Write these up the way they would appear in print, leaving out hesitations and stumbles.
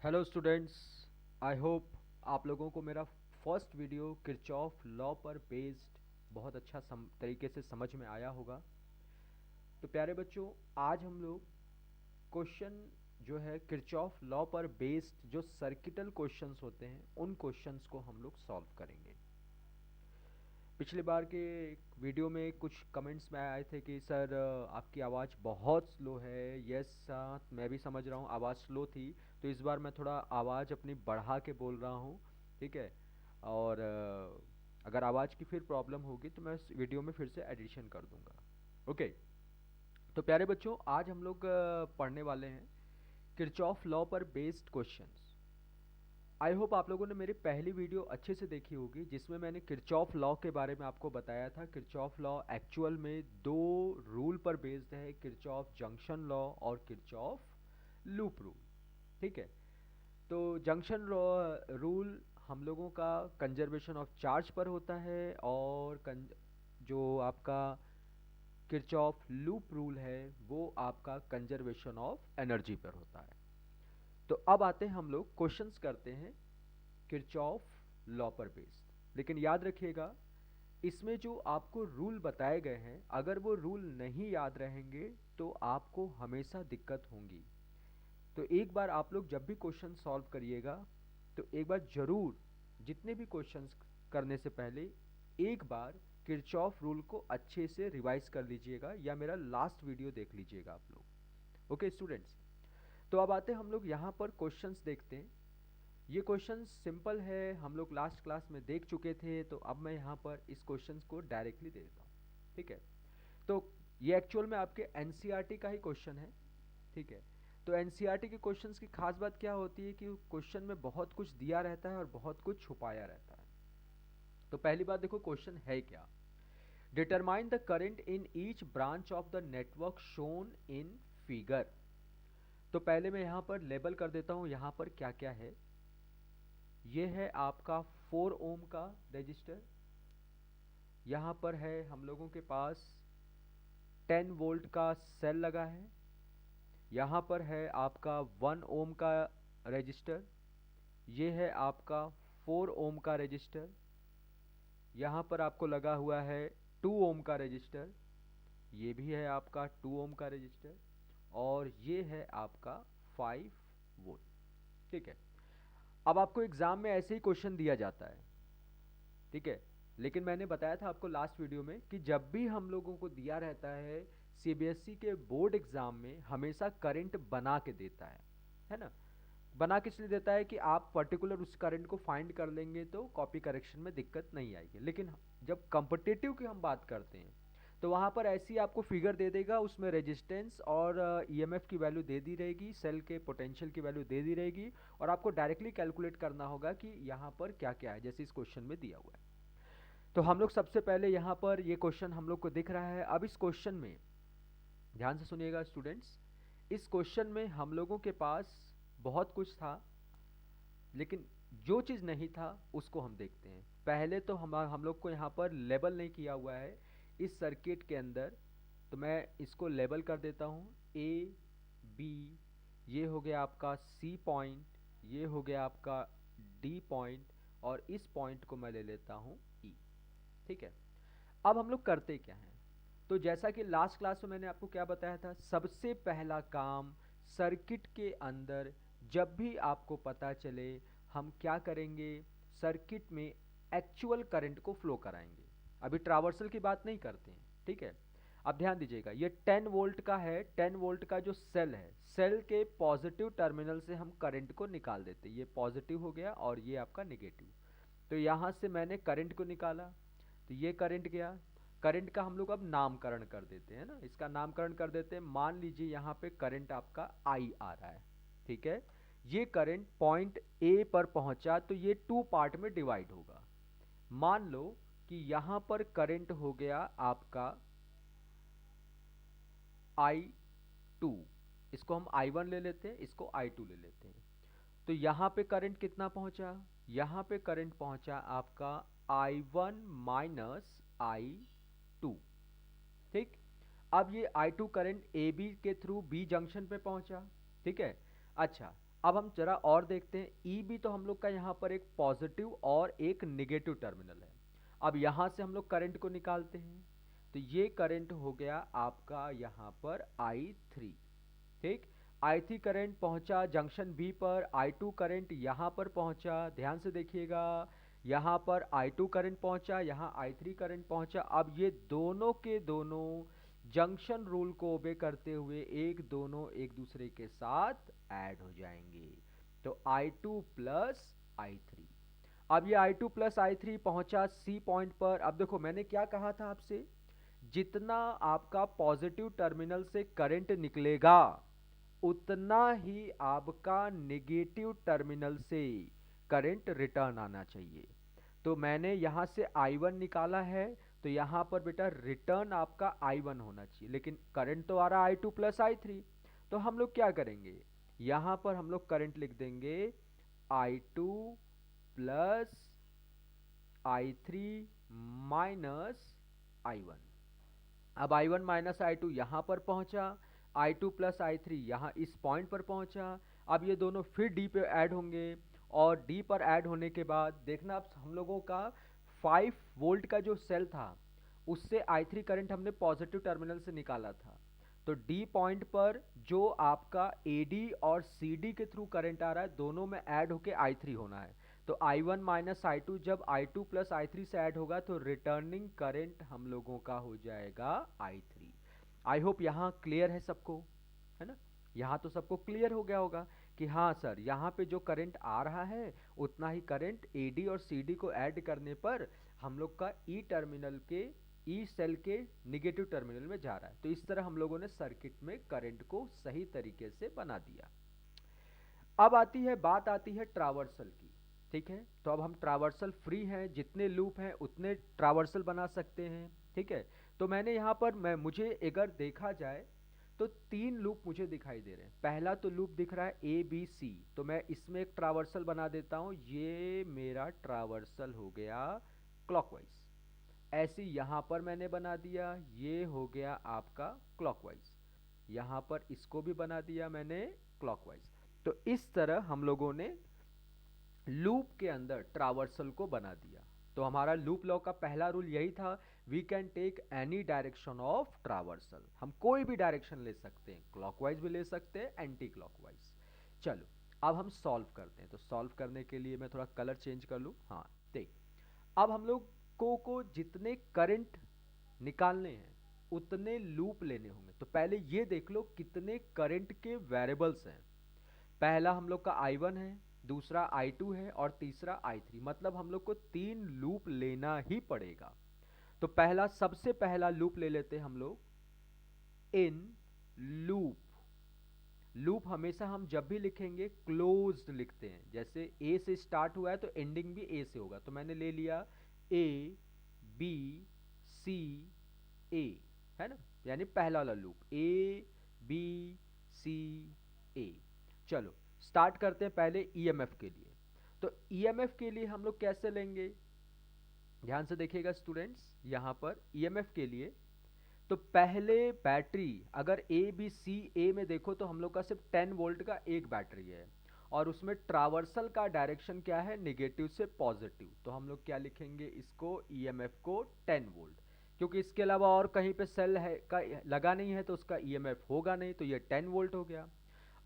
Hello students, I hope आप लोगों को मेरा फर्स्ट वीडियो किरचॉफ लॉ पर बेस्ड बहुत अच्छा तरीके से समझ में आया होगा। तो प्यारे बच्चों, आज हम लोग क्वेश्चन जो है किरचॉफ लॉ पर बेस्ड जो सर्किटल क्वेश्चंस होते हैं उन क्वेश्चंस को हम लोग सॉल्व करेंगे। पिछली बार के वीडियो में कुछ कमेंट्स में आए थे कि सर आपकी आवाज़ बहुत स्लो है। यस, मैं भी समझ रहा हूँ आवाज़ स्लो थी, तो इस बार मैं थोड़ा आवाज़ अपनी बढ़ा के बोल रहा हूँ। ठीक है। और अगर आवाज़ की फिर प्रॉब्लम होगी तो मैं इस वीडियो में फिर से एडिशन कर दूंगा। ओके। तो प्यारे बच्चों, आज हम लोग पढ़ने वाले हैं किरचॉफ लॉ पर बेस्ड क्वेश्चंस। आई होप आप लोगों ने मेरी पहली वीडियो अच्छे से देखी होगी जिसमें मैंने किरचॉफ लॉ के बारे में आपको बताया था। किरचॉफ लॉ एक्चुअल में दो रूल पर बेस्ड है, किरचॉफ जंक्शन लॉ और किरचॉफ लूप रूल। ठीक है। तो जंक्शन रूल हम लोगों का कंजर्वेशन ऑफ चार्ज पर होता है, और जो आपका किरचॉफ लूप रूल है वो आपका कंजर्वेशन ऑफ एनर्जी पर होता है। तो अब आते हैं हम लोग क्वेश्चंस करते हैं किरचॉफ लॉ पर बेस्ड। लेकिन याद रखिएगा, इसमें जो आपको रूल बताए गए हैं अगर वो रूल नहीं याद रहेंगे तो आपको हमेशा दिक्कत होंगी। तो एक बार आप लोग जब भी क्वेश्चन सॉल्व करिएगा तो एक बार जरूर जितने भी क्वेश्चंस करने से पहले एक बार किरचॉफ रूल को अच्छे से रिवाइज कर लीजिएगा या मेरा लास्ट वीडियो देख लीजिएगा आप लोग। ओके स्टूडेंट्स, तो अब आते हैं हम लोग यहाँ पर क्वेश्चंस देखते हैं। ये क्वेश्चन सिंपल है, हम लोग लास्ट क्लास में देख चुके थे, तो अब मैं यहाँ पर इस क्वेश्चन को डायरेक्टली दे देता हूँ। ठीक है। तो ये एक्चुअल में आपके एनसीईआरटी का ही क्वेश्चन है। ठीक है। तो एनसीईआरटी के क्वेश्चंस की खास बात क्या होती है कि क्वेश्चन में बहुत कुछ दिया रहता है और बहुत कुछ छुपाया रहता है। तो पहली बात देखो क्वेश्चन है क्या। Determine the current in each branch of the network shown in figure. तो पहले मैं यहाँ पर लेबल कर देता हूँ यहाँ पर क्या क्या है। ये है आपका 4 ओम का रजिस्टर। यहाँ पर है हम लोगों के पास 10 वोल्ट का सेल लगा है। यहाँ पर है आपका 1 ओम का रजिस्टर। ये है आपका 4 ओम का रजिस्टर। यहाँ पर आपको लगा हुआ है 2 ओम का रजिस्टर। ये भी है आपका 2 ओम का रजिस्टर। और ये है आपका 5 वोल्ट। ठीक है। अब आपको एग्जाम में ऐसे ही क्वेश्चन दिया जाता है। ठीक है। लेकिन मैंने बताया था आपको लास्ट वीडियो में कि जब भी हम लोगों को दिया रहता है सीबीएसई के बोर्ड एग्जाम में हमेशा करंट बना के देता है ना। बना किस लिए देता है कि आप पर्टिकुलर उस करंट को फाइंड कर लेंगे तो कॉपी करेक्शन में दिक्कत नहीं आएगी। लेकिन जब कंपटीटिव की हम बात करते हैं तो वहाँ पर ऐसी आपको फिगर दे देगा, उसमें रेजिस्टेंस और ईएमएफ की वैल्यू दे दी रहेगी, सेल के पोटेंशियल की वैल्यू दे दी रहेगी, और आपको डायरेक्टली कैलकुलेट करना होगा कि यहाँ पर क्या क्या है जैसे इस क्वेश्चन में दिया हुआ है। तो हम लोग सबसे पहले यहाँ पर ये क्वेश्चन हम लोग को दिख रहा है। अब इस क्वेश्चन में ध्यान से सुनिएगा स्टूडेंट्स, इस क्वेश्चन में हम लोगों के पास बहुत कुछ था, लेकिन जो चीज़ नहीं था उसको हम देखते हैं। पहले तो हम लोग को यहाँ पर लेबल नहीं किया हुआ है इस सर्किट के अंदर, तो मैं इसको लेबल कर देता हूँ ए बी। ये हो गया आपका सी पॉइंट, ये हो गया आपका डी पॉइंट, और इस पॉइंट को मैं ले लेता हूँ ई। ठीक है। अब हम लोग करते क्या हैं, तो जैसा कि लास्ट क्लास में मैंने आपको क्या बताया था, सबसे पहला काम सर्किट के अंदर जब भी आपको पता चले हम क्या करेंगे, सर्किट में एक्चुअल करंट को फ्लो कराएंगे। अभी ट्रावर्सल की बात नहीं करते हैं। ठीक है। अब ध्यान दीजिएगा, ये 10 वोल्ट का है। 10 वोल्ट का जो सेल है, सेल के पॉजिटिव टर्मिनल से हम करंट को निकाल देते हैं। ये पॉजिटिव हो गया और ये आपका नेगेटिव। तो यहाँ से मैंने करंट को निकाला, तो ये करंट गया। करंट का हम लोग अब नामकरण कर देते हैं ना, इसका नामकरण कर देते हैं। मान लीजिए यहाँ पे करंट आपका आई आ रहा है। ठीक है। ये करंट पॉइंट ए पर पहुंचा तो ये 2 पार्ट में डिवाइड होगा। मान लो कि यहाँ पर करंट हो गया आपका I2। इसको हम I1 ले लेते हैं, इसको I2 ले लेते हैं। तो यहाँ पे करंट कितना पहुंचा, यहाँ पे करंट पहुंचा आपका I1 माइनस I2। ठीक। अब ये I2 करंट AB के थ्रू B जंक्शन पे पहुंचा। ठीक है। अच्छा, अब हम जरा और देखते हैं, ई भी तो हम लोग का यहाँ पर एक पॉजिटिव और एक निगेटिव टर्मिनल है। अब यहाँ से हम लोग करंट को निकालते हैं, तो ये करंट हो गया आपका यहाँ पर I3। ठीक, I3 करंट पहुंचा जंक्शन बी पर, I2 करंट यहाँ पर पहुंचा, ध्यान से देखिएगा, यहाँ पर I2 करंट पहुंचा, यहाँ I3 करंट पहुंचा। अब ये दोनों के दोनों जंक्शन रूल को ओबे करते हुए दोनों एक दूसरे के साथ ऐड हो जाएंगे, तो I2 प्लस I3। अब ये I2 प्लस I3 पहुंचा सी पॉइंट पर। अब देखो मैंने क्या कहा था आपसे, जितना आपका पॉजिटिव टर्मिनल से करंट निकलेगा उतना ही आपका नेगेटिव टर्मिनल से करंट रिटर्न आना चाहिए। तो मैंने यहाँ से I1 निकाला है, तो यहाँ पर बेटा रिटर्न आपका I1 होना चाहिए, लेकिन करंट तो आ रहा I2 प्लस I3। तो हम लोग क्या करेंगे, यहाँ पर हम लोग करंट लिख देंगे I2 plus I3 minus I1। अब I1 माइनस I2 यहाँ पर पहुँचा, I2 प्लस I3 यहाँ इस पॉइंट पर पहुँचा। अब ये दोनों फिर D पे ऐड होंगे, और D पर ऐड होने के बाद देखना, अब हम लोगों का 5 वोल्ट का जो सेल था उससे I3 करंट हमने पॉजिटिव टर्मिनल से निकाला था। तो D पॉइंट पर जो आपका AD और CD के थ्रू करंट आ रहा है, दोनों में ऐड होके I3 होना है। तो I1 माइनस I2 जब I2 प्लस I3 से ऐड होगा तो रिटर्निंग करंट हम लोगों का हो जाएगा I3। आई होप यहाँ क्लियर है सबको, है ना? यहाँ तो सबको क्लियर हो गया होगा कि हाँ सर, यहाँ पे जो करंट आ रहा है उतना ही करंट AD और CD को ऐड करने पर हम लोग का ई टर्मिनल के ई सेल के निगेटिव टर्मिनल में जा रहा है। तो इस तरह हम लोगों ने सर्किट में करंट को सही तरीके से बना दिया। अब बात आती है ट्रावर्सल की। ठीक है, तो अब हम ट्रावर्सल फ्री हैं, जितने लूप हैं उतने ट्रावर्सल बना सकते हैं। ठीक है, तो मैंने यहाँ पर मुझे अगर देखा जाए तो 3 लूप मुझे दिखाई दे रहे हैं। पहला तो लूप दिख रहा है ABC, तो मैं इसमें एक ट्रावर्सल बना देता हूँ, ये मेरा ट्रावर्सल हो गया क्लॉकवाइज। ऐसे यहाँ पर मैंने बना दिया, ये हो गया आपका क्लॉकवाइज। यहाँ पर इसको भी बना दिया मैंने क्लॉकवाइज। तो इस तरह हम लोगों ने लूप के अंदर ट्रावर्सल को बना दिया। तो हमारा लूप लॉ का पहला रूल यही था, we can take any direction of traversal. हम कोई भी डायरेक्शन ले सकते हैं, क्लॉकवाइज भी ले सकते हैं, एंटी क्लॉकवाइज। चलो अब हम सॉल्व करते हैं। तो सॉल्व करने के लिए मैं थोड़ा कलर चेंज कर लूं। हाँ देख, अब हम लोग को जितने करंट निकालने हैं उतने लूप लेने होंगे। तो पहले ये देख लो कितने करंट के वेरिएबल्स हैं। पहला हम लोग का I1 है, दूसरा I2 है और तीसरा I3। मतलब हम लोग को 3 लूप लेना ही पड़ेगा। तो सबसे पहला लूप ले लेते हैं हम लोग, इन लूप। लूप हमेशा हम जब भी लिखेंगे क्लोज्ड लिखते हैं, जैसे A से स्टार्ट हुआ है तो एंडिंग भी A से होगा। तो मैंने ले लिया A B C A, है ना, यानी पहला वाला loop A B C A। चलो स्टार्ट करते हैं पहले EMF के लिए। तो EMF के लिए हम लोग कैसे लेंगे, ध्यान से देखिएगा स्टूडेंट्स। यहाँ पर EMF के लिए तो पहले बैटरी, अगर A में देखो तो हम लोग का सिर्फ 10 वोल्ट का एक बैटरी है, और उसमें ट्रावर्सल का डायरेक्शन क्या है, नेगेटिव से पॉजिटिव। तो हम लोग क्या लिखेंगे इसको, EMF को 10 वोल्ट, क्योंकि इसके अलावा और कहीं पे सेल है का लगा नहीं है तो उसका EMF होगा नहीं, तो ये 10 वोल्ट हो गया।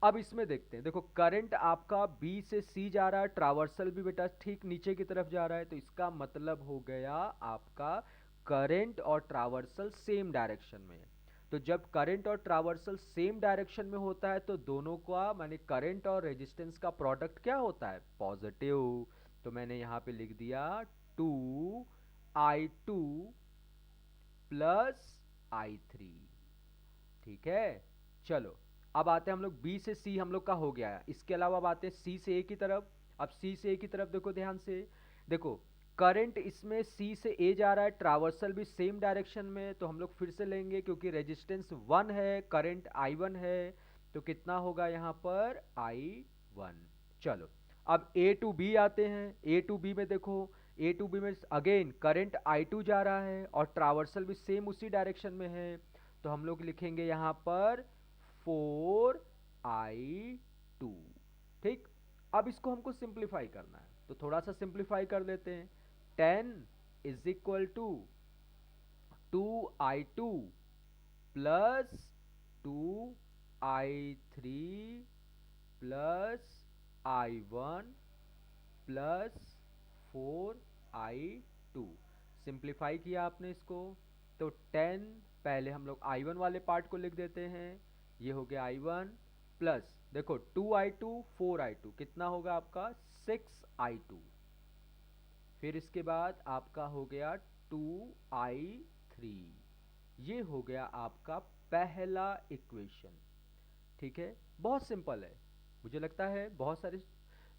अब इसमें देखते हैं, देखो करंट आपका B से C जा रहा है, ट्रावर्सल भी बेटा ठीक नीचे की तरफ जा रहा है, तो इसका मतलब हो गया आपका करंट और ट्रावर्सल सेम डायरेक्शन में है। तो जब करंट और ट्रावर्सल सेम डायरेक्शन में होता है तो दोनों का माने करंट और रेजिस्टेंस का प्रोडक्ट क्या होता है, पॉजिटिव। तो मैंने यहाँ पे लिख दिया 2I2 प्लस I3। ठीक है, चलो अब आते हैं हम लोग B से C हम लोग का हो गया है। इसके अलावा अब आते हैं C से A की तरफ। अब C से A की तरफ देखो ध्यान से, देखो करंट इसमें C से A जा रहा है, ट्रावर्सल भी सेम डायरेक्शन में, तो हम लोग फिर से लेंगे क्योंकि रेजिस्टेंस 1 है, करंट I1 है, तो कितना होगा यहाँ पर I1। चलो अब A टू B आते हैं। A टू B में देखो, A टू B में अगेन करंट I2 जा रहा है और ट्रावर्सल भी सेम उसी डायरेक्शन में है, तो हम लोग लिखेंगे यहाँ पर 4I2। ठीक, अब इसको हमको सिंप्लीफाई करना है, तो थोड़ा सा सिंप्लीफाई कर लेते हैं। 10 is equal to 2i2 plus 2i3 plus i1 plus 4i2। Simplify किया आपने इसको, तो 10 पहले हम लोग i1 वाले पार्ट को लिख देते हैं, ये हो गया i1 प्लस देखो 2i2 4i2 कितना होगा आपका 6i2। फिर इसके बाद आपका हो गया 2i3, ये हो गया आपका पहला इक्वेशन। ठीक है, बहुत सिंपल है। मुझे लगता है बहुत सारे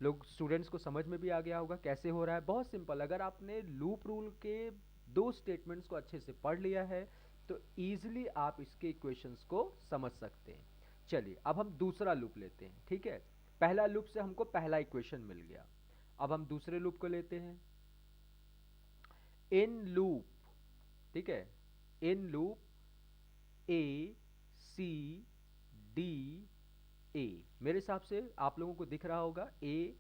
लोग स्टूडेंट्स को समझ में भी आ गया होगा कैसे हो रहा है। बहुत सिंपल, अगर आपने लूप रूल के दो स्टेटमेंट्स को अच्छे से पढ़ लिया है तो ईजिली आप इसके इक्वेशंस को समझ सकते हैं। चलिए अब हम दूसरा लूप लेते हैं। ठीक है, पहला लूप से हमको पहला इक्वेशन मिल गया, अब हम दूसरे लूप को लेते हैं। इन लूप, ठीक है, in loop A C D A, मेरे हिसाब से आप लोगों को दिख रहा होगा ए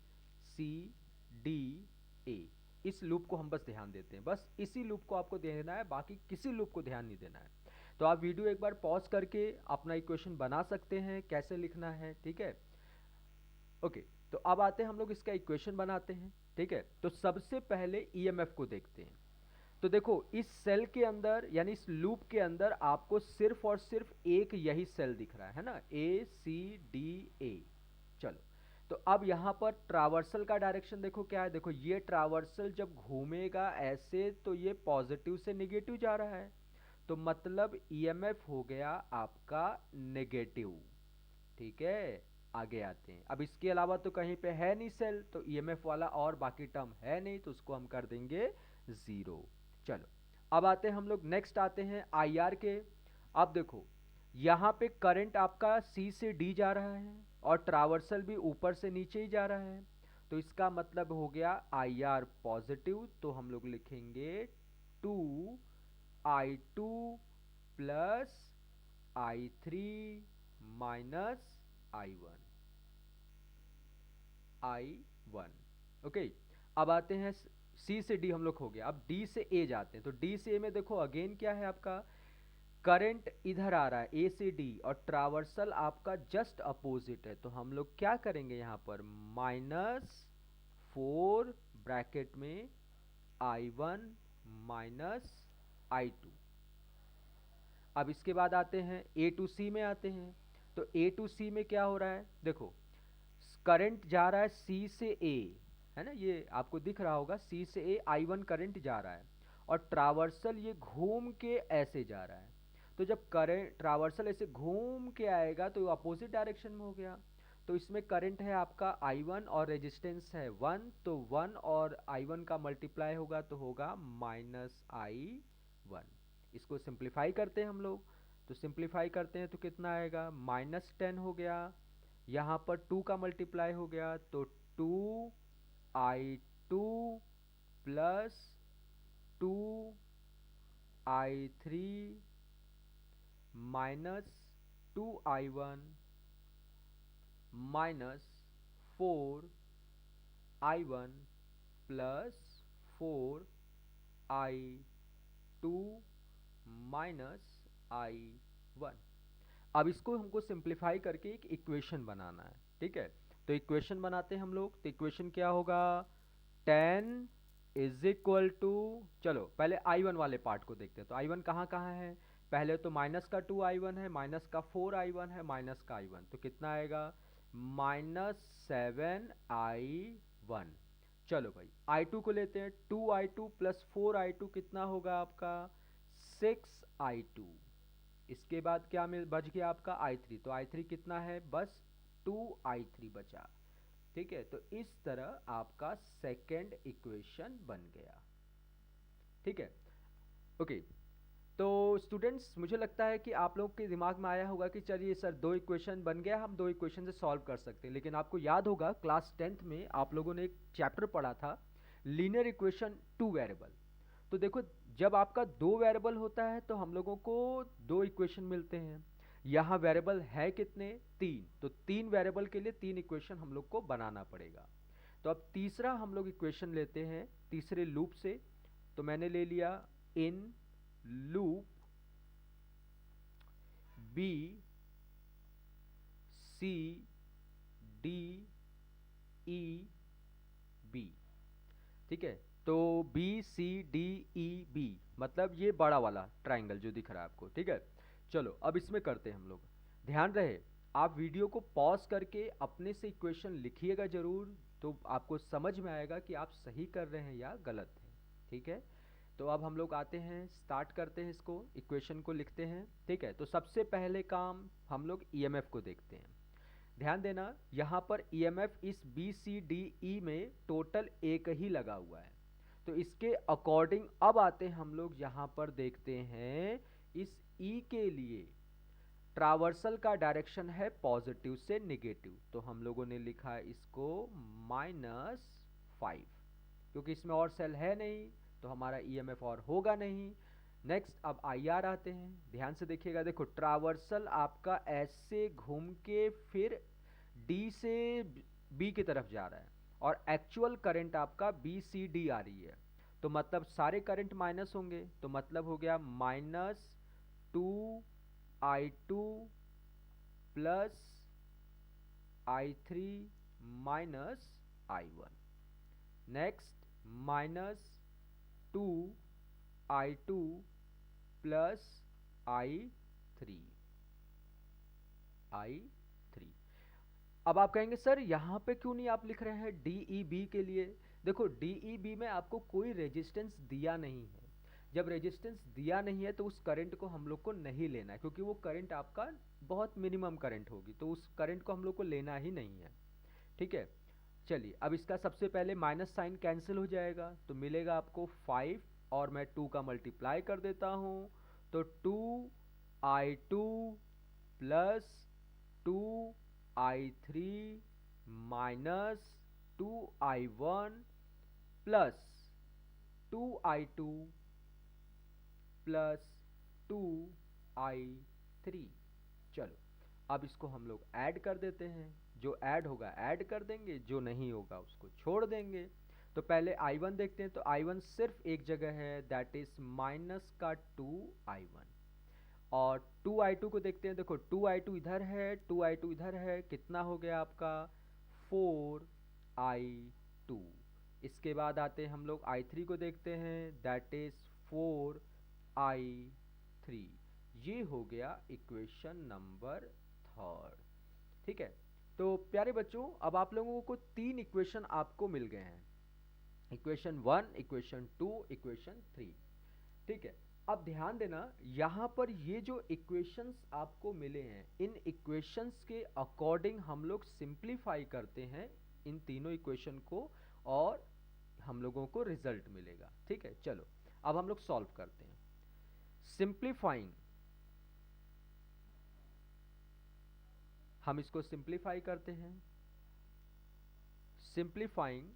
सी डी ए। इस लूप को हम बस ध्यान देते हैं, बस इसी लूप को आपको देना है, बाकी किसी लूप को ध्यान नहीं देना है। तो आप वीडियो एक बार पॉज करके अपना इक्वेशन बना सकते हैं, कैसे लिखना है। ठीक है, ओके, तो अब आते हैं हम लोग इसका इक्वेशन बनाते हैं। ठीक है, तो सबसे पहले ईएमएफ को देखते हैं। तो देखो इस सेल के अंदर यानी इस लूप के अंदर आपको सिर्फ और सिर्फ एक यही सेल दिख रहा है ना, ए सी डी ए। चलो, तो अब यहाँ पर ट्रावर्सल का डायरेक्शन देखो क्या है, देखो ये ट्रावर्सल जब घूमेगा ऐसे तो ये पॉजिटिव से नेगेटिव जा रहा है, तो मतलब ईएमएफ हो गया आपका नेगेटिव। ठीक है, आगे आते हैं। अब इसके अलावा तो कहीं पे है नहीं सेल, तो ईएमएफ वाला और बाकी टर्म है नहीं, तो उसको हम कर देंगे 0। चलो, अब आते हैं हम लोग नेक्स्ट आते हैं आईआर के। अब देखो यहाँ पे करंट आपका सी से डी जा रहा है और ट्रावर्सल भी ऊपर से नीचे ही जा रहा है, तो इसका मतलब हो गया आईआर पॉजिटिव, तो हम लोग लिखेंगे 2i2 plus i3 minus i1। Okay, अब आते हैं सी से डी हम लोग हो गया, अब डी से ए जाते हैं। तो डी से ए में देखो अगेन क्या है आपका करंट इधर आ रहा है ए से डी और ट्रावर्सल आपका जस्ट अपोजिट है, तो हम लोग क्या करेंगे यहाँ पर -4 ब्रैकेट में i1 माइनस i2। अब इसके बाद आते हैं ए टू सी में आते हैं। तो ए टू सी में क्या हो रहा है, देखो करंट जा रहा है सी से ए, है ना, ये आपको दिख रहा होगा सी से ए i1 करंट जा रहा है और ट्रावर्सल ये घूम के ऐसे जा रहा है। तो जब करंट ट्रावर्सल ऐसे घूम के आएगा तो अपोजिट डायरेक्शन में हो गया, तो इसमें करंट है आपका i1 और रेजिस्टेंस है 1, तो 1 और i1 का मल्टीप्लाई होगा तो होगा -i1। इसको सिंप्लीफाई करते हैं हम लोग, तो सिंप्लीफाई करते हैं तो कितना आएगा -10 हो गया, यहाँ पर 2 का मल्टीप्लाई हो गया तो 2i2 plus 2i3 minus 2i1 minus 4i1 plus 4i2 minus i1। अब इसको हमको सिंप्लीफाई करके एक इक्वेशन बनाना है। ठीक है, तो इक्वेशन बनाते हैं हम लोग। तो इक्वेशन क्या होगा 10 इज इक्वल टू, चलो पहले i1 वाले पार्ट को देखते हैं। तो i1 कहाँ कहाँ है, पहले तो माइनस का 2i1 है, माइनस का 4i1 है, माइनस का i1, तो कितना आएगा -7i1। चलो भाई i2 को लेते हैं, 2i2 प्लस 4i2 कितना होगा आपका 6i2। इसके बाद क्या बच गया आपका i3, तो i3 कितना है बस 2i3 बचा। ठीक है, तो इस तरह आपका सेकेंड इक्वेशन बन गया। ठीक है, ओके, तो स्टूडेंट्स मुझे लगता है कि आप लोग के दिमाग में आया होगा कि चलिए सर 2 इक्वेशन बन गया, हम 2 इक्वेशन से सॉल्व कर सकते हैं। लेकिन आपको याद होगा क्लास 10th में आप लोगों ने एक चैप्टर पढ़ा था लीनियर इक्वेशन 2 वेरिएबल। तो देखो जब आपका 2 वेरिएबल होता है तो हम लोगों को 2 इक्वेशन मिलते हैं, यहाँ वेरिएबल है कितने, 3, तो 3 वेरिएबल के लिए 3 इक्वेशन हम लोग को बनाना पड़ेगा। तो अब तीसरा हम लोग इक्वेशन लेते हैं तीसरे लूप से। तो मैंने ले लिया in loop B C D E B, ठीक है। तो B C D E B मतलब ये बड़ा वाला ट्राइंगल जो दिख रहा है आपको, ठीक है। चलो अब इसमें करते हैं हम लोग। ध्यान रहे आप वीडियो को पॉज करके अपने से इक्वेशन लिखिएगा जरूर, तो आपको समझ में आएगा कि आप सही कर रहे हैं या गलत है, ठीक है। तो अब हम लोग आते हैं, स्टार्ट करते हैं, इसको इक्वेशन को लिखते हैं, ठीक है। तो सबसे पहले काम हम लोग ईएमएफ को देखते हैं। ध्यान देना यहाँ पर ईएमएफ इस बी सी डी ई में टोटल एक ही लगा हुआ है। तो इसके अकॉर्डिंग अब आते हैं हम लोग यहाँ पर देखते हैं इस ई के लिए ट्रावर्सल का डायरेक्शन है पॉजिटिव से निगेटिव, तो हम लोगों ने लिखा है इसको -5, क्योंकि इसमें और सेल है नहीं तो हमारा ईएमएफ और होगा नहीं। नेक्स्ट अब आईआर आते हैं, ध्यान से देखिएगा। देखो ट्रावर्सल आपका ऐसे घूम के फिर डी से बी की तरफ जा रहा है और एक्चुअल करंट आपका बी सी डी आ रही है, तो मतलब सारे करंट माइनस होंगे, तो मतलब हो गया -2I2 plus I3 minus I1। Next -2I2 plus I3। अब आप कहेंगे सर यहाँ पे क्यों नहीं आप लिख रहे हैं DEB के लिए। देखो DEB में आपको कोई रेजिस्टेंस दिया नहीं है, जब रेजिस्टेंस दिया नहीं है तो उस करंट को हम लोग को नहीं लेना है, क्योंकि वो करंट आपका बहुत मिनिमम करंट होगी, तो उस करंट को हम लोग को लेना ही नहीं है, ठीक है। चलिए अब इसका सबसे पहले माइनस साइन कैंसिल हो जाएगा, तो मिलेगा आपको 5 और मैं 2 का मल्टीप्लाई कर देता हूँ, तो 2I2 plus 2I3 minus 2I1 plus 2I2 plus 2I3। चलो अब इसको हम लोग ऐड कर देते हैं, जो ऐड होगा ऐड कर देंगे, जो नहीं होगा उसको छोड़ देंगे। तो पहले I1 देखते हैं, तो I1 सिर्फ एक जगह है, दैट इज माइनस का 2I1। और 2I2 को देखते हैं, देखो 2I2 इधर है, 2I2 इधर है, कितना हो गया आपका 4I2। इसके बाद आते हैं हम लोग I3 को देखते हैं, दैट इज 4I3। ये हो गया इक्वेशन नंबर 3, ठीक है। तो प्यारे बच्चों अब आप लोगों को 3 इक्वेशन आपको मिल गए हैं, इक्वेशन 1, इक्वेशन 2, इक्वेशन 3, ठीक है। अब ध्यान देना यहाँ पर ये जो इक्वेशंस आपको मिले हैं, इन इक्वेशंस के अकॉर्डिंग हम लोग सिंप्लीफाई करते हैं इन तीनों इक्वेशन को और हम लोगों को रिजल्ट मिलेगा, ठीक है। चलो अब हम लोग सॉल्व करते हैं। सिंप्लीफाइंग, हम इसको सिंप्लीफाई करते हैं। Simplifying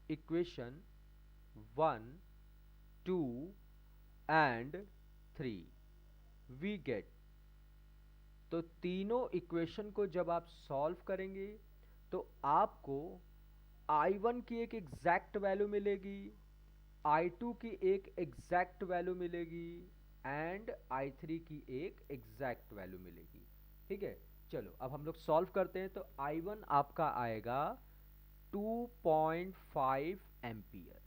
equation 1, 2 and 3 we get, तो तीनों इक्वेशन को जब आप सॉल्व करेंगे तो आपको I1 की एक एग्जैक्ट वैल्यू मिलेगी, I2 की एक एग्जैक्ट वैल्यू मिलेगी एंड I3 की एक एग्जैक्ट वैल्यू मिलेगी, ठीक है। चलो अब हम लोग सॉल्व करते हैं, तो I1 आपका आएगा 2.5 एम्पियर।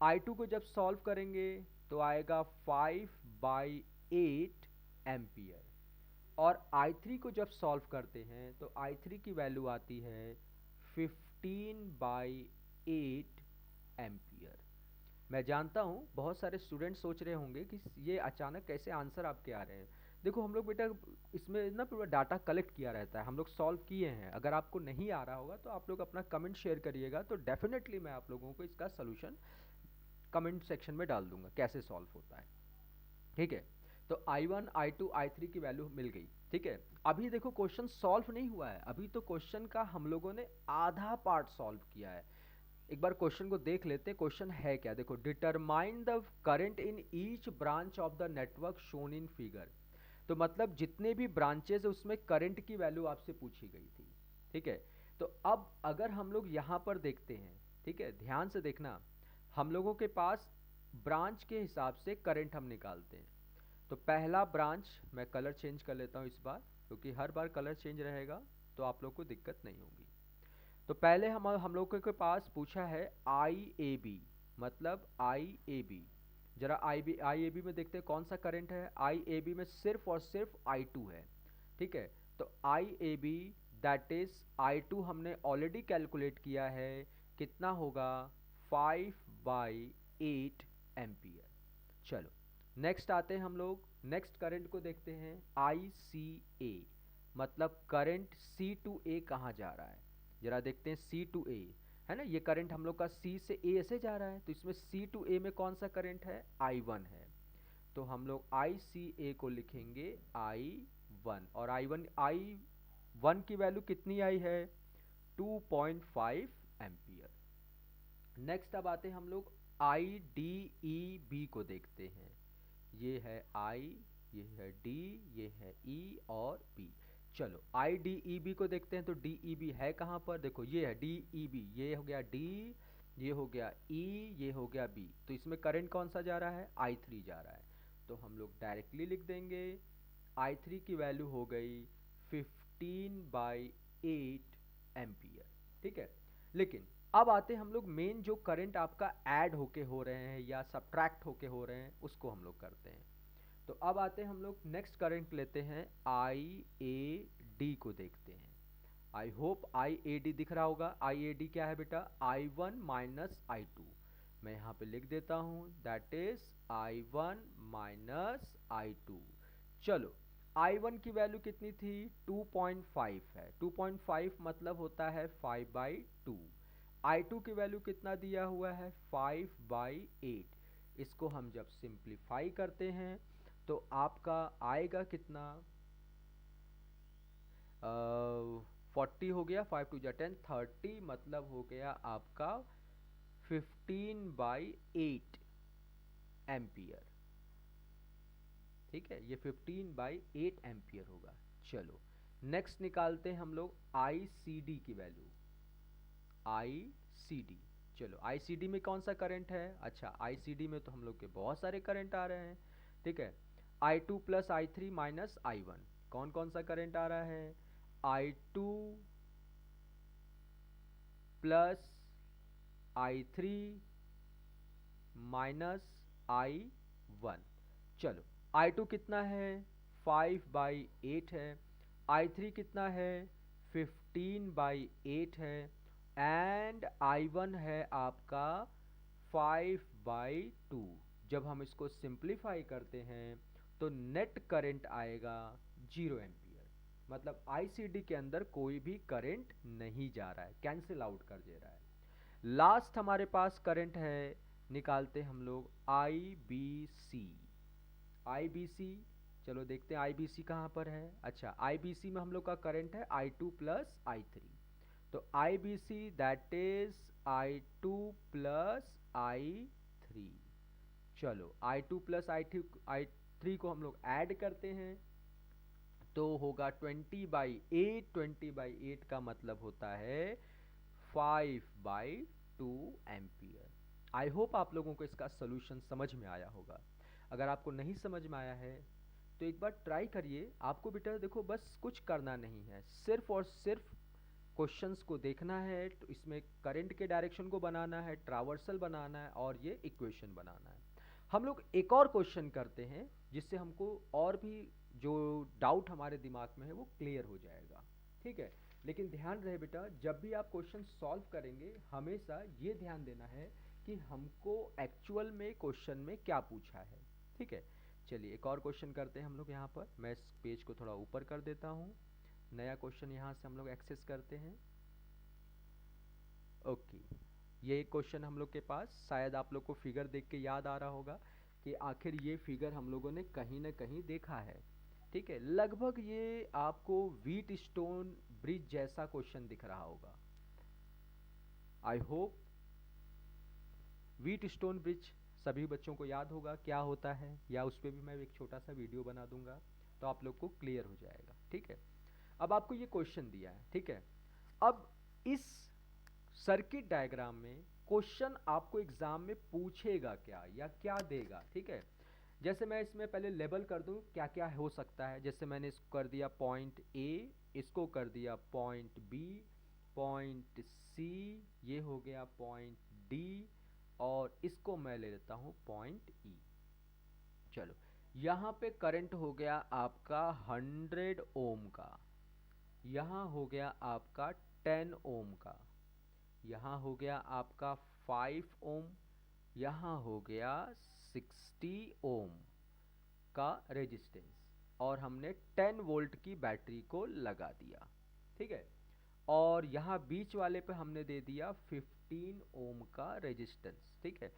I2 को जब सॉल्व करेंगे तो आएगा 5/8 एम्पियर, और I3 को जब सॉल्व करते हैं तो I3 की वैल्यू आती है 15/8 एम्पियर। मैं जानता हूँ बहुत सारे स्टूडेंट सोच रहे होंगे कि ये अचानक कैसे आंसर आपके आ रहे हैं। देखो हम लोग बेटा इसमें ना पूरा डाटा कलेक्ट किया रहता है, हम लोग सॉल्व किए हैं। अगर आपको नहीं आ रहा होगा तो आप लोग अपना कमेंट शेयर करिएगा, तो डेफिनेटली मैं आप लोगों को इसका सोल्यूशन कमेंट सेक्शन में डाल दूंगा कैसे सॉल्व होता है, ठीक है। तो I1, I2, I3 की वैल्यू मिल गई, ठीक है। अभी देखो क्वेश्चन सॉल्व नहीं हुआ है, अभी तो क्वेश्चन का हम लोगों ने आधा पार्ट सॉल्व किया है। एक बार क्वेश्चन को देख लेते हैं, क्वेश्चन है क्या। देखो, determine the current in each branch of the network shown in figure. तो मतलब जितने भी ब्रांचेस है उसमें करंट की वैल्यू आपसे पूछी गई थी, ठीक है। तो अब अगर हम लोग यहाँ पर देखते हैं, ठीक है, ध्यान से देखना, हम लोगों के पास ब्रांच के हिसाब से करंट हम निकालते हैं। तो पहला ब्रांच, मैं कलर चेंज कर लेता हूँ इस बार, क्योंकि हर बार कलर चेंज रहेगा तो आप लोग को दिक्कत नहीं होगी। तो पहले हम लोगों के पास पूछा है आई ए बी, मतलब आई ए बी। जरा आई ए बी में देखते हैं कौन सा करंट है। आई ए बी में सिर्फ और सिर्फ आई टू है, ठीक है। तो I A B that is I two हमने ऑलरेडी कैलकुलेट किया है, कितना होगा 5/8 एम्पियर। चलो नेक्स्ट आते हैं हम लोग, नेक्स्ट करंट को देखते हैं आई सी ए, मतलब करंट सी टू ए कहाँ जा रहा है। जरा देखते हैं सी टू ए, है ना, ये करंट हम लोग का सी से ए ऐसे जा रहा है, तो इसमें सी टू ए में कौन सा करंट है, आई वन है। तो हम लोग आई सी ए को लिखेंगे आई वन, और आई वन की वैल्यू कितनी आई है 2.5 एम्पियर। नेक्स्ट अब आते हैं हम लोग आई डी ई बी को देखते हैं। ये है आई, ये है डी, ये है ई और बी। चलो आई डी ई बी को देखते हैं। तो डी ई बी है कहाँ पर, देखो ये है डी ई बी, ये हो गया डी, ये हो गया ई, ये हो गया बी। तो इसमें करंट कौन सा जा रहा है, आई थ्री जा रहा है। तो हम लोग डायरेक्टली लिख देंगे आई थ्री की वैल्यू हो गई 15/8 एम्पियर, ठीक है। लेकिन अब आते हैं हम लोग मेन, जो करंट आपका ऐड होके हो रहे हैं या सब्ट्रैक्ट होके हो रहे हैं उसको हम लोग करते हैं। तो अब आते हैं हम लोग नेक्स्ट करंट लेते हैं आई ए डी को देखते हैं। I hope I A D दिख रहा होगा। आई ए डी क्या है बेटा, I one minus I two. मैं यहाँ पे लिख देता हूँ that is I one minus I two. चलो आई वन की वैल्यू कितनी थी 2.5 है, 2.5 मतलब होता है 5/2। आई टू की वैल्यू कितना दिया हुआ है 5/8। इसको हम जब सिंप्लीफाई करते हैं तो आपका आएगा कितना, 40 हो गया, 5 टू जा 10, 30 मतलब हो गया आपका 15/8 एम्पियर, ठीक है। ये 15/8 एम्पियर होगा। चलो नेक्स्ट निकालते हैं हम लोग आई सी डी की वैल्यू। आई सी डी, चलो आई सी डी में कौन सा करंट है, अच्छा आई सी डी में तो हम लोग के बहुत सारे करंट आ रहे हैं, ठीक है। I two plus I three minus I one, कौन कौन सा करंट आ रहा है, I two plus I three minus I one. चलो आई टू कितना है 5/8 है, आई थ्री कितना है 15/8 है, एंड आई वन है आपका 5/2। जब हम इसको सिंप्लीफाई करते हैं तो नेट करंट आएगा 0 एम्पियर, मतलब आईसीडी के अंदर कोई भी करंट नहीं जा रहा है, कैंसिल आउट कर दे रहा है। लास्ट हमारे पास करंट है, निकालते हम लोग आई बी सी। आई बी सी, चलो देखते हैं आई बी सी कहाँ पर है। अच्छा आई बी सी में हम लोग का करंट है I two plus I three. तो I B C that is I two plus I three. चलो I two plus I three को हम लोग ऐड करते हैं तो होगा 20/8। 20/8 का मतलब होता है 5/2 एम्पियर। आई होप आप लोगों को इसका सोल्यूशन समझ में आया होगा। अगर आपको नहीं समझ में आया है तो एक बार ट्राई करिए। आपको बेटा देखो बस कुछ करना नहीं है, सिर्फ और सिर्फ क्वेश्चंस को देखना है, तो इसमें करंट के डायरेक्शन को बनाना है, ट्रावर्सल बनाना है और ये इक्वेशन बनाना है। हम लोग एक और क्वेश्चन करते हैं जिससे हमको और भी जो डाउट हमारे दिमाग में है वो क्लियर हो जाएगा, ठीक है। लेकिन ध्यान रहे बेटा, जब भी आप क्वेश्चन सॉल्व करेंगे हमेशा ये ध्यान देना है कि हमको एक्चुअल में क्वेश्चन में क्या पूछा है, ठीक है। चलिए एक और क्वेश्चन करते हैं हम लोग यहाँ पर। मैं इस पेज को थोड़ा ऊपर कर देता हूँ, नया क्वेश्चन यहाँ से हम लोग एक्सेस करते हैं। ओके, ये क्वेश्चन हम लोग के पास, शायद आप लोग को फिगर देख के याद आ रहा होगा कि आखिर ये फिगर हम लोगों ने कहीं ना कहीं देखा है, ठीक है। लगभग ये आपको व्हीट स्टोन ब्रिज जैसा क्वेश्चन दिख रहा होगा। I hope wheat stone bridge सभी बच्चों को याद होगा क्या होता है, या उस पर भी मैं एक छोटा सा वीडियो बना दूंगा तो आप लोग को क्लियर हो जाएगा। ठीक है, अब आपको ये क्वेश्चन दिया है। ठीक है, अब इस सर्किट डायग्राम में क्वेश्चन आपको एग्जाम में पूछेगा क्या या क्या देगा। ठीक है, जैसे मैं इसमें पहले लेबल कर दूं क्या क्या हो सकता है। जैसे मैंने इसको कर दिया पॉइंट ए, इसको कर दिया पॉइंट बी, पॉइंट सी, ये हो गया पॉइंट डी, और इसको मैं ले लेता हूं पॉइंट ई। चलो, यहाँ पे करंट हो गया आपका 100 ओम का, यहाँ हो गया आपका 10 ओम का, यहाँ हो गया आपका 5 ओम, यहाँ हो गया 60 ओम का रेजिस्टेंस, और हमने 10 वोल्ट की बैटरी को लगा दिया। ठीक है, और यहाँ बीच वाले पे हमने दे दिया 15 ओम का रेजिस्टेंस। ठीक है,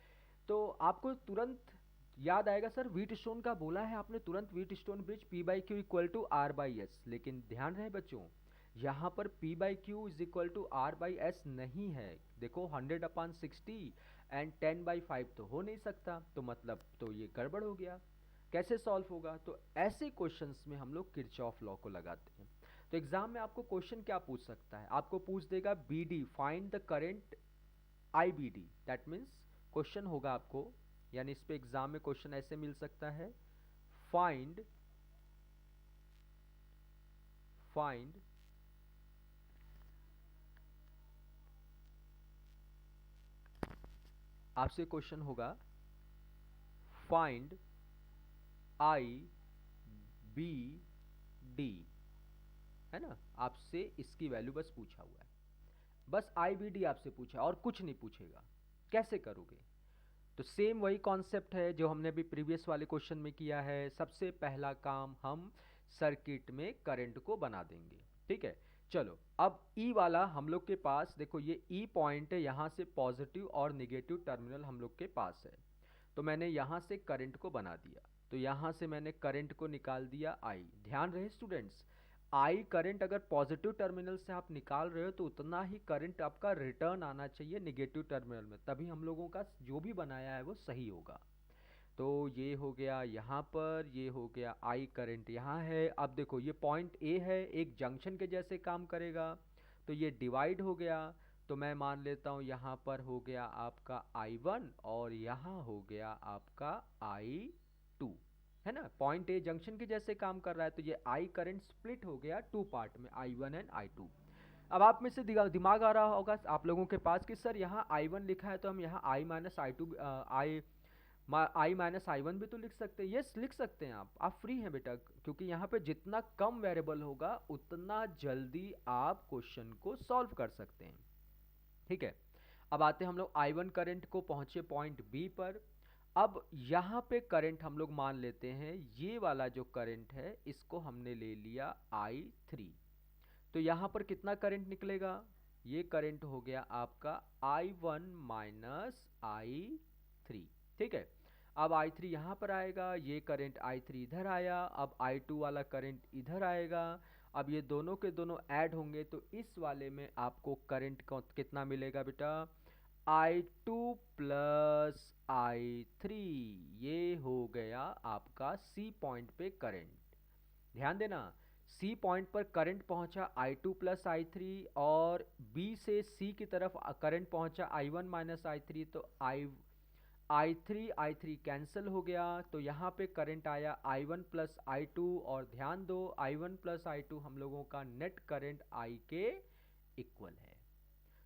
तो आपको तुरंत याद आएगा सर व्हीट स्टोन का बोला है आपने तुरंत, Wheatstone bridge P by Q equal to R by S, लेकिन ध्यान रहे बच्चों यहाँ पर P by Q is equal to R by S नहीं है। देखो 100/60 एंड 10/5 तो हो नहीं सकता, तो मतलब तो ये गड़बड़ हो गया। कैसे सॉल्व होगा? तो ऐसे क्वेश्चंस में हम लोग किरचॉफ लॉ को लगाते हैं। तो एग्जाम में आपको क्वेश्चन क्या पूछ सकता है? आपको पूछ देगा B D, find the current I B D. That means question होगा आपको, यानी इस पे एग्जाम में क्वेश्चन ऐसे मिल सकता है, फाइंड आपसे क्वेश्चन होगा फाइंड आई बी डी, है ना, आपसे इसकी वैल्यू बस पूछा हुआ है, बस आई बी डी आपसे पूछा और कुछ नहीं पूछेगा। कैसे करोगे? तो सेम वही कॉन्सेप्ट है जो हमने अभी प्रीवियस वाले क्वेश्चन में किया है। सबसे पहला काम हम सर्किट में करंट को बना देंगे। ठीक है, चलो अब ई वाला हम लोग के पास देखो, ये ई पॉइंट है, यहाँ से पॉजिटिव और निगेटिव टर्मिनल हम लोग के पास है। तो मैंने यहाँ से करंट को बना दिया, तो यहाँ से मैंने करंट को निकाल दिया आई। ध्यान रहे स्टूडेंट्स, आई करंट अगर पॉजिटिव टर्मिनल से आप निकाल रहे हो तो उतना ही करंट आपका रिटर्न आना चाहिए निगेटिव टर्मिनल में, तभी हम लोगों का जो भी बनाया है वो सही होगा। तो ये हो गया यहाँ पर, ये हो गया आई करंट यहाँ है। अब देखो ये पॉइंट ए है, एक जंक्शन के जैसे काम करेगा, तो ये डिवाइड हो गया। तो मैं मान लेता हूँ यहाँ पर हो गया आपका I1 और यहाँ हो गया आपका I2, है ना। पॉइंट ए जंक्शन के जैसे काम कर रहा है, तो ये आई करंट स्प्लिट हो गया 2 पार्ट में, I1 एंड I2। अब आप में से दिमाग आ रहा होगा आप लोगों के पास कि सर यहाँ I1 लिखा है तो हम यहाँ I माइनस I1 भी तो लिख सकते हैं। यस, लिख सकते हैं, आप फ्री हैं बेटा, क्योंकि यहाँ पे जितना कम वेरिएबल होगा उतना जल्दी आप क्वेश्चन को सॉल्व कर सकते हैं। ठीक है, अब आते हैं हम लोग I1 करंट को पहुंचे पॉइंट बी पर। अब यहाँ पे करंट हम लोग मान लेते हैं, ये वाला जो करंट है इसको हमने ले लिया I3। तो यहाँ पर कितना करंट निकलेगा? ये करंट हो गया आपका I1 माइनस I3। ठीक है, अब I3 यहाँ पर आएगा, ये करंट I3 इधर आया, अब I2 वाला करंट इधर आएगा। अब ये दोनों के दोनों ऐड होंगे तो इस वाले में आपको करंट कितना मिलेगा बेटा? I2 प्लस I3, ये हो गया आपका C पॉइंट पे करंट। ध्यान देना, C पॉइंट पर करंट पहुंचा I2 प्लस I3, और B से C की तरफ करंट पहुंचा I1 माइनस I3, तो I3 कैंसिल हो गया, तो यहाँ पे करंट आया I1 प्लस I2, और ध्यान दो I1 प्लस I2 हम लोगों का नेट करंट I के इक्वल है।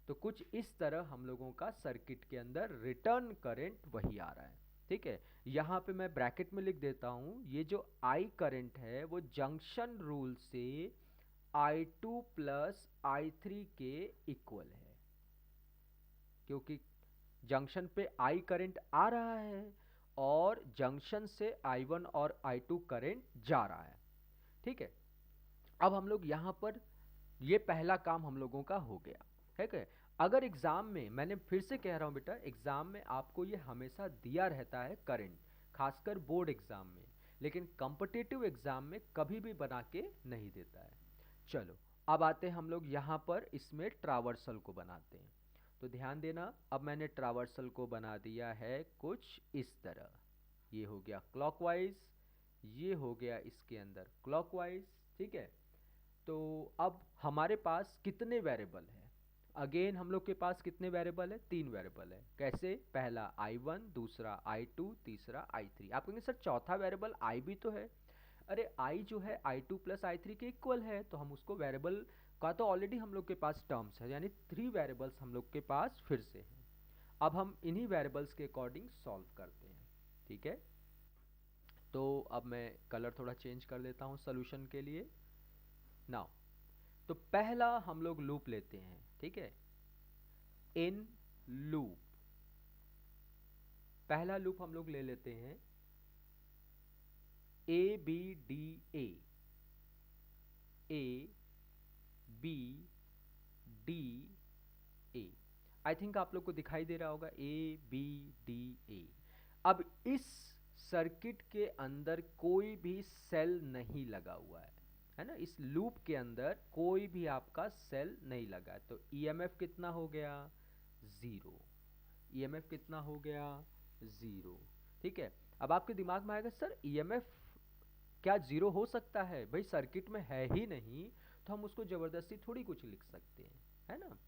तो कुछ इस तरह हम लोगों का सर्किट के अंदर रिटर्न करंट वही आ रहा है। ठीक है, यहाँ पे मैं ब्रैकेट में लिख देता हूँ, ये जो I करंट है वो जंक्शन रूल से I2 प्लस I3 के इक्वल है, क्योंकि जंक्शन पे I करंट आ रहा है और जंक्शन से I1 और I2 करंट जा रहा है। ठीक है, अब हम लोग यहाँ पर ये पहला काम हम लोगों का हो गया। ठीक है, अगर एग्जाम में, मैंने फिर से कह रहा हूँ बेटा, एग्जाम में आपको ये हमेशा दिया रहता है करंट, खासकर बोर्ड एग्जाम में, लेकिन कॉम्पिटिटिव एग्जाम में कभी भी बना के नहीं देता है। चलो अब आते हैं हम लोग यहाँ पर इसमें ट्रावर्सल को बनाते हैं। तो ध्यान देना, अब मैंने ट्रावर्सल को बना दिया है कुछ इस तरह। ये हो गया क्लॉकवाइज, ये हो गया इसके अंदर क्लॉकवाइज, ठीक है। तो अब हमारे पास कितने वेरिएबल हैं? अगेन हम लोग के पास कितने वेरिएबल है? 3 वेरिएबल है। कैसे? पहला I1, दूसरा I2, तीसरा I3। आप कहेंगे सर चौथा वेरिएबल I भी तो है। अरे I जो है I2 प्लस I3 के इक्वल है, तो हम उसको वेरिएबल का तो ऑलरेडी हम लोग के पास टर्म्स है, यानी 3 वेरिएबल्स हम लोग के पास फिर से हैं। अब हम इन्हीं वेरिएबल्स के अकॉर्डिंग सॉल्व करते हैं, ठीक है। तो अब मैं कलर थोड़ा चेंज कर लेता हूँ सोल्यूशन के लिए। नाउ तो पहला हम लोग लूप लेते हैं, ठीक है। इन लूप, पहला लूप हम लोग ले लेते हैं A B D A, A B D A. I think आप लोग को दिखाई दे रहा होगा ए बी डी ए। अब इस सर्किट के अंदर कोई भी सेल नहीं लगा हुआ है ना, इस लूप के अंदर कोई भी आपका सेल नहीं लगा है। तो ईएमएफ कितना हो गया? 0। ईएमएफ कितना हो गया? 0, ठीक है। अब आपके दिमाग में आएगा सर ईएमएफ क्या 0 हो सकता है? भाई सर्किट में है ही नहीं, तो हम उसको जबरदस्ती थोड़ी कुछ लिख सकते हैं, है ना।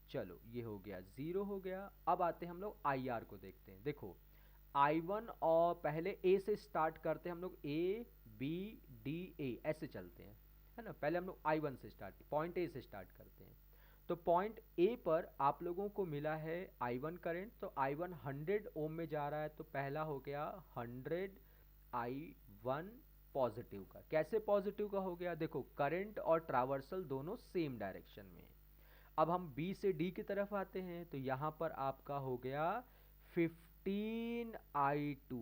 चलो ये हो गया 0 हो गया। अब आते हैं हम लोग आई आर को देखते हैं। देखो I1 और पहले ए से स्टार्ट करते हैं हम लोग, ए बी डी ए ऐसे चलते हैं, है ना। पहले हम लोग I1 से स्टार्ट, पॉइंट ए से स्टार्ट करते हैं। तो पॉइंट ए पर आप लोगों को मिला है I1 करंट, तो I1 100 ओम में जा रहा है, तो पहला हो गया 100 I1 पॉजिटिव का। कैसे पॉजिटिव का हो गया? देखो करंट और ट्रावर्सल दोनों सेम डायरेक्शन में। अब हम बी से डी की तरफ आते हैं, तो यहाँ पर आपका हो गया 15I2,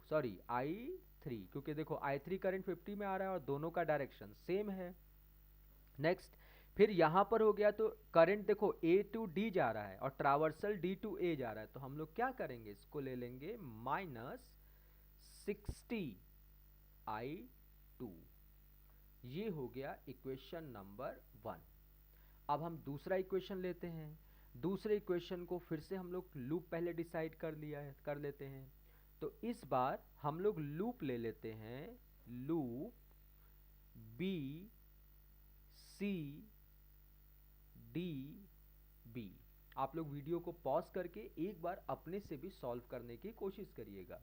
सॉरी I3, क्योंकि देखो I3 करंट 50 में आ रहा है और दोनों का डायरेक्शन सेम है। नेक्स्ट फिर यहाँ पर हो गया, तो करंट देखो A टू D जा रहा है और ट्रावर्सल D टू A जा रहा है, तो हम लोग क्या करेंगे? इसको ले लेंगे -60I2। ये हो गया इक्वेशन नंबर 1। अब हम दूसरा इक्वेशन लेते हैं। दूसरे इक्वेशन को फिर से हम लोग लूप पहले डिसाइड कर लिया है, कर लेते हैं। तो इस बार हम लोग लूप ले लेते हैं, loop B C D B. आप लोग वीडियो को पॉज करके एक बार अपने से भी सॉल्व करने की कोशिश करिएगा,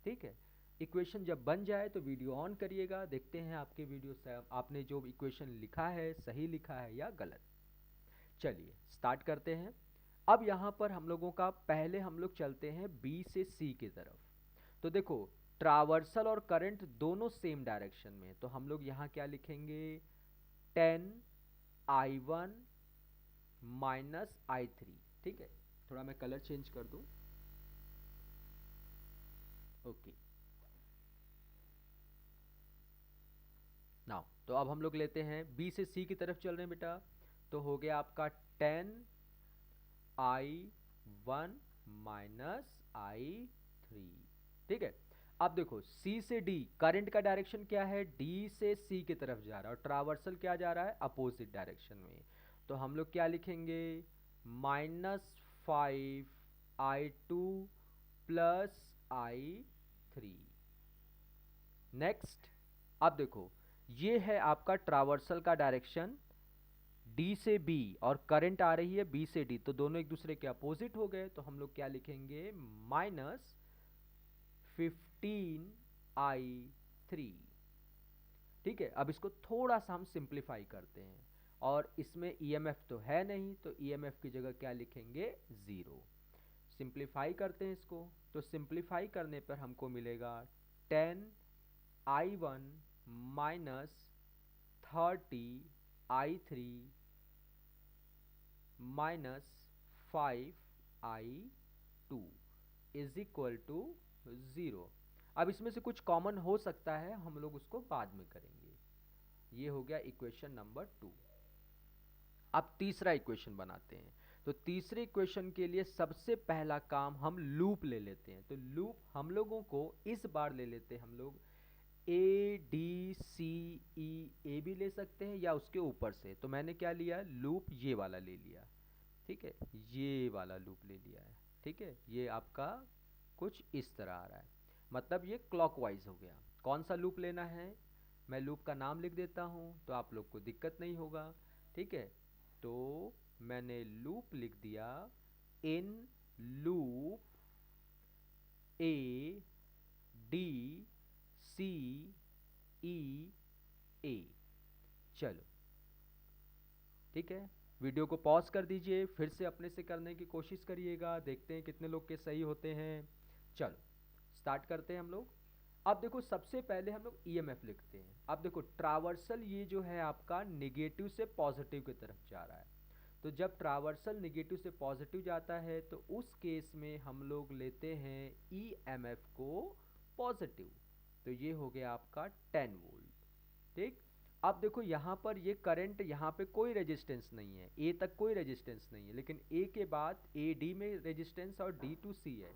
ठीक है। इक्वेशन जब बन जाए तो वीडियो ऑन करिएगा, देखते हैं आपके वीडियो से आपने जो इक्वेशन लिखा है सही लिखा है या गलत। चलिए स्टार्ट करते हैं। अब यहाँ पर हम लोगों का पहले हम लोग चलते हैं बी से सी की तरफ। तो देखो ट्रावर्सल और करंट दोनों सेम डायरेक्शन में, तो हम लोग यहाँ क्या लिखेंगे? 10I1 -I3, ठीक है। थोड़ा मैं कलर चेंज कर दूं, ओके। नाउ तो अब हम लोग लेते हैं बी से सी की तरफ चल रहे हैं बेटा, तो हो गया आपका 10I1 -I3, ठीक है। अब देखो सी से डी, करंट का डायरेक्शन क्या है? डी से सी की तरफ जा रहा है और ट्रावर्सल क्या जा रहा है? अपोजिट डायरेक्शन में। तो हम लोग क्या लिखेंगे? -5I2 +I3। नेक्स्ट अब देखो ये है आपका ट्रावर्सल का डायरेक्शन डी से बी और करंट आ रही है बी से डी, तो दोनों एक दूसरे के अपोजिट हो गए, तो हम लोग क्या लिखेंगे? -15I3, ठीक है। अब इसको थोड़ा सा हम सिंप्लीफाई करते हैं, और इसमें ईएमएफ तो है नहीं, तो ईएमएफ की जगह क्या लिखेंगे? 0। सिंप्लीफाई करते हैं इसको, तो सिंप्लीफाई करने पर हमको मिलेगा 10I1 -30I3 -5I2 is equal to 0। अब इसमें से कुछ कॉमन हो सकता है, हम लोग उसको बाद में करेंगे। ये हो गया इक्वेशन नंबर 2। अब तीसरा इक्वेशन बनाते हैं। तो तीसरे इक्वेशन के लिए सबसे पहला काम हम लूप ले लेते हैं। तो लूप हम लोगों को इस बार ले लेते हैं हम लोग ए डी सी ई, ए भी ले सकते हैं या उसके ऊपर से। तो मैंने क्या लिया? लूप ये वाला ले लिया, ठीक है, ये वाला लूप ले लिया है। ठीक है, ये आपका कुछ इस तरह आ रहा है, मतलब ये क्लॉकवाइज हो गया। कौन सा लूप लेना है, मैं लूप का नाम लिख देता हूँ तो आप लोग को दिक्कत नहीं होगा। ठीक है, तो मैंने लूप लिख दिया, in loop A D C ई ए। चलो ठीक है, वीडियो को पॉज कर दीजिए, फिर से अपने से करने की कोशिश करिएगा, देखते हैं कितने लोग के सही होते हैं। चलो स्टार्ट करते हैं हम लोग। अब देखो सबसे पहले हम लोग ईएमएफ लिखते हैं। अब देखो ट्रावर्सल ये जो है आपका निगेटिव से पॉजिटिव की तरफ जा रहा है, तो जब ट्रावर्सल निगेटिव से पॉजिटिव जाता है तो उस केस में हम लोग लेते हैं ईएमएफ को पॉजिटिव, तो ये हो गया आपका 10 वोल्ट। ठीक, अब देखो यहाँ पर ये करंट, यहाँ पे कोई रेजिस्टेंस नहीं है, ए तक कोई रेजिस्टेंस नहीं है, लेकिन ए के बाद ए डी में रेजिस्टेंस और डी टू सी है,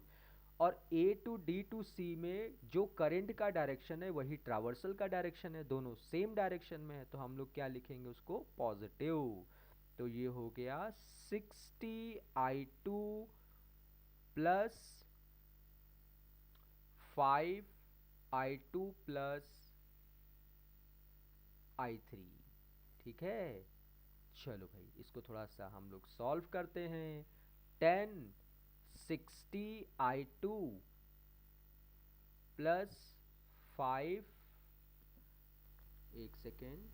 और ए टू डी टू सी में जो करंट का डायरेक्शन है वही ट्रावर्सल का डायरेक्शन है, दोनों सेम डायरेक्शन में है, तो हम लोग क्या लिखेंगे उसको, पॉजिटिव। तो ये हो गया 60I2 plus 5I2 plus I3। ठीक है, चलो भाई इसको थोड़ा सा हम लोग सॉल्व करते हैं। 10 60I2 प्लस 5, एक सेकेंड,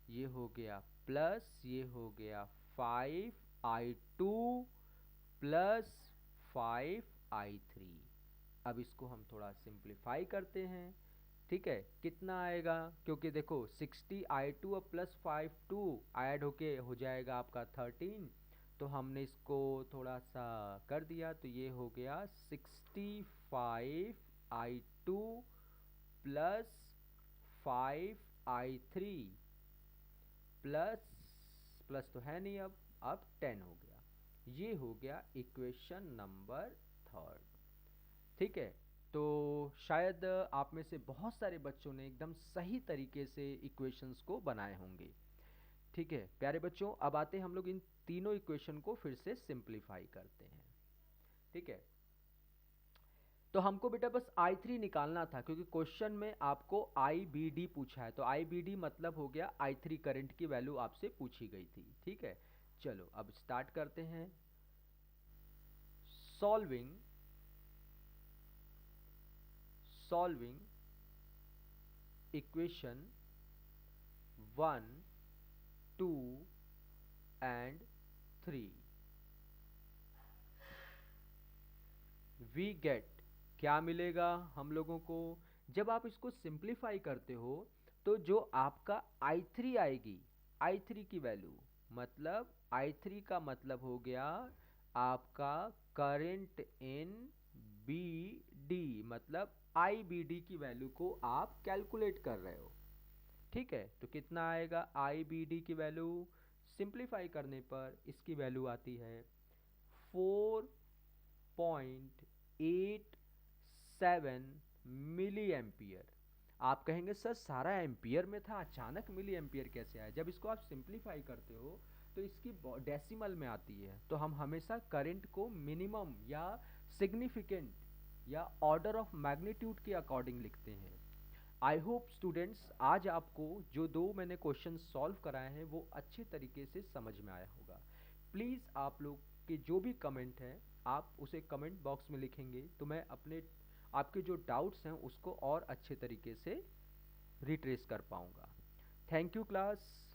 ये हो गया प्लस, ये हो गया 5I2 प्लस 5I3। अब इसको हम थोड़ा सिंप्लीफाई करते हैं। ठीक है, कितना आएगा, क्योंकि देखो 60I2 और प्लस 5 ऐड होके हो जाएगा आपका 13, तो हमने इसको थोड़ा सा कर दिया, तो ये हो गया 65I2 plus 5I3 plus plus तो है नहीं, अब 10 हो गया। ये हो गया इक्वेशन नंबर 3। ठीक है, तो शायद आप में से बहुत सारे बच्चों ने एकदम सही तरीके से इक्वेशंस को बनाए होंगे। ठीक है प्यारे बच्चों, अब आते हैं हम लोग इन तीनों इक्वेशन को फिर से सिंप्लीफाई करते हैं। ठीक है, तो हमको बेटा बस I3 निकालना था, क्योंकि क्वेश्चन में आपको IBD पूछा है, तो IBD मतलब हो गया I3 करंट की वैल्यू आपसे पूछी गई थी। ठीक है, चलो अब स्टार्ट करते हैं। Solving equation 1 2 and 3, we get, क्या मिलेगा हम लोगों को, जब आप इसको सिंप्लीफाई करते हो तो जो आपका I3 आएगी, I3 की वैल्यू, मतलब I3 का मतलब हो गया आपका करंट इन BD, मतलब IBD की वैल्यू को आप कैलकुलेट कर रहे हो। ठीक है, तो कितना आएगा IBD की वैल्यू, सिंप्लीफाई करने पर इसकी वैल्यू आती है 4.87 मिली एम्पियर। आप कहेंगे सर सारा एम्पियर में था, अचानक मिली एम्पियर कैसे आया। जब इसको आप सिंप्लीफाई करते हो तो इसकी डेसिमल में आती है, तो हम हमेशा करंट को मिनिमम या सिग्निफिकेंट या ऑर्डर ऑफ मैग्नीट्यूड के अकॉर्डिंग लिखते हैं। आई होप स्टूडेंट्स आज आपको जो दो मैंने क्वेश्चन सॉल्व कराए हैं वो अच्छे तरीके से समझ में आया होगा। प्लीज़ आप लोग के जो भी कमेंट है आप उसे कमेंट बॉक्स में लिखेंगे, तो मैं अपने आपके जो डाउट्स हैं उसको और अच्छे तरीके से रिट्रेस कर पाऊँगा। Thank you class.